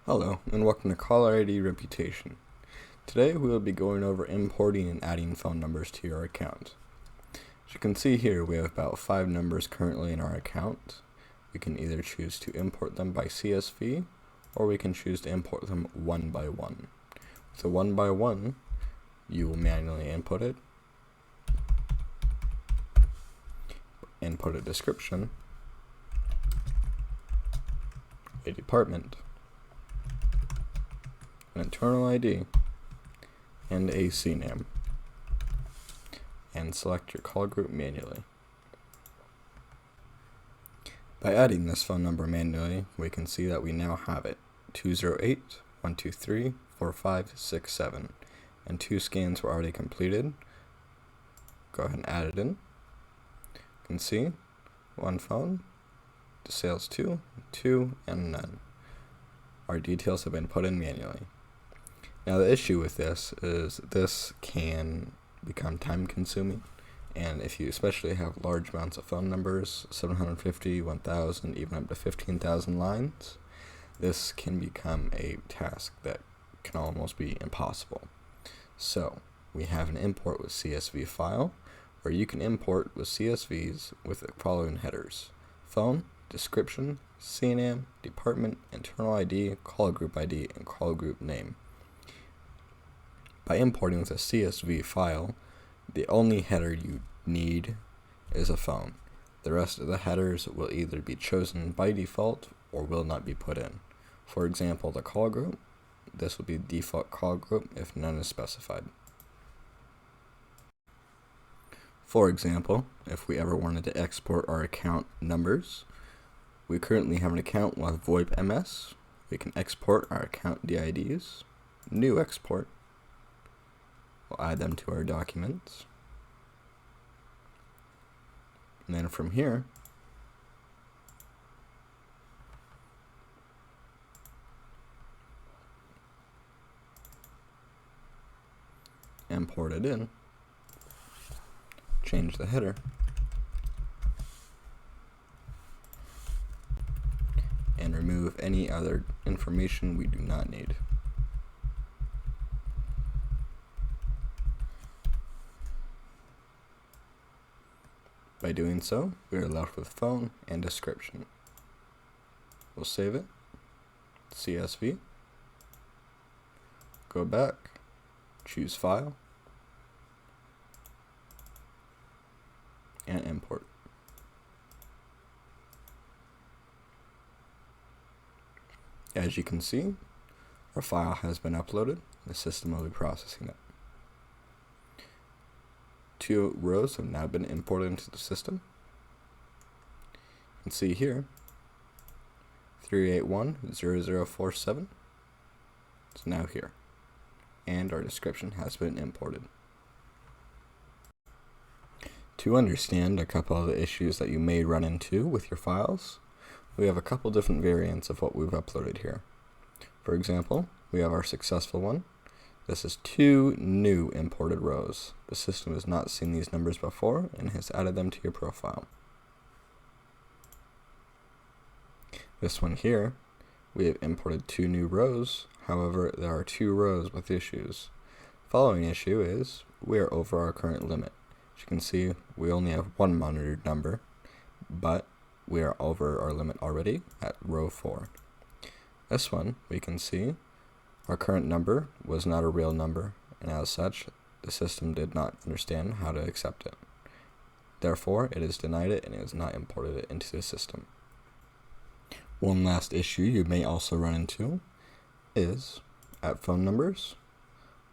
Hello, and welcome to Caller ID Reputation. Today we will be going over importing and adding phone numbers to your account. As you can see here, we have about 5 numbers currently in our account. We can either choose to import them by CSV, or we can choose to import them one by one. So one by one, you will manually input it, input a description, a department, an internal ID, and a CNAME, and select your call group manually. By adding this phone number manually, we can see that we now have it, 208-123-4567, and 2 scans were already completed. Go ahead and add it in. You can see 1 phone, sales 2, and none. Our details have been put in manually. Now the issue with this is this can become time consuming, and if you especially have large amounts of phone numbers, 750, 1000, even up to 15,000 lines, this can become a task that can almost be impossible. So we have an import with CSV file where you can import with CSVs with the following headers: phone, description, CNAME, department, internal ID, call group ID, and call group name. By importing with a CSV file, the only header you need is a phone. The rest of the headers will either be chosen by default or will not be put in. For example, the call group, this will be the default call group if none is specified. For example, if we ever wanted to export our account numbers, we currently have an account with VoIP MS. We can export our account DIDs, new export. We'll add them to our documents. And then from here, import it in, change the header, and remove any other information we do not need. By doing so, we are left with phone and description. We'll save it, CSV, go back, choose File, and import. As you can see, our file has been uploaded. The system will be processing it. 2 rows have now been imported into the system. You can see here 3810047 is now here, and our description has been imported. To understand a couple of the issues that you may run into with your files, we have a couple different variants of what we've uploaded here. For example, we have our successful one. This is 2 new imported rows. The system has not seen these numbers before and has added them to your profile. This one here, we have imported 2 new rows. However, there are 2 rows with issues. Following issue is we are over our current limit. As you can see, we only have 1 monitored number, but we are over our limit already at row 4. This one, we can see our current number was not a real number, and as such, the system did not understand how to accept it. Therefore, it has denied it and it has not imported it into the system. One last issue you may also run into is at phone numbers.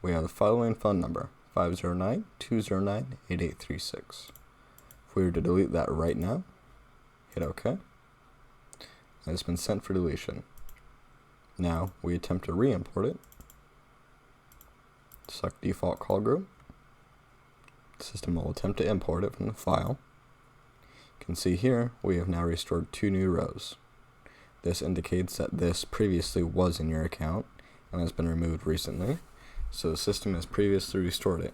We have the following phone number, 509-209-8836. If we were to delete that right now, hit OK, and it's been sent for deletion. Now we attempt to re-import it. Select default call group. The system will attempt to import it from the file. You can see here we have now restored 2 new rows. This indicates that this previously was in your account and has been removed recently, so the system has previously restored it.